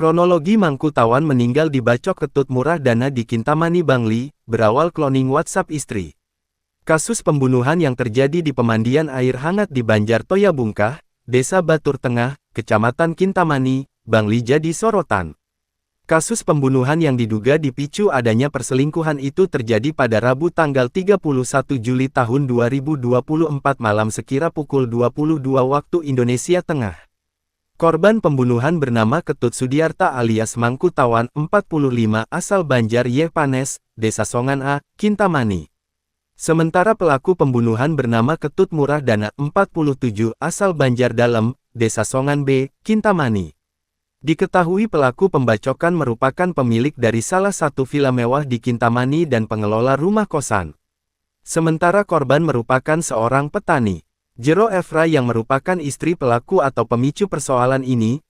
Kronologi Mangku Tawan meninggal di Bacok Ketut Murah Dana di Kintamani Bangli, berawal cloning WhatsApp istri. Kasus pembunuhan yang terjadi di pemandian air hangat di Banjar Toya Bungkah, Desa Batur Tengah, Kecamatan Kintamani, Bangli jadi sorotan. Kasus pembunuhan yang diduga dipicu adanya perselingkuhan itu terjadi pada Rabu tanggal 31 Juli tahun 2024 malam sekira pukul 22 waktu Indonesia Tengah. Korban pembunuhan bernama Ketut Sudiarta alias Mangku Tawan, 45, asal Banjar Yepanes, Desa Songan A, Kintamani. Sementara pelaku pembunuhan bernama Ketut Murah Dana, 47, asal Banjar Dalem, Desa Songan B, Kintamani. Diketahui pelaku pembacokan merupakan pemilik dari salah satu villa mewah di Kintamani dan pengelola rumah kosan. Sementara korban merupakan seorang petani. Jero Efra yang merupakan istri pelaku atau pemicu persoalan ini,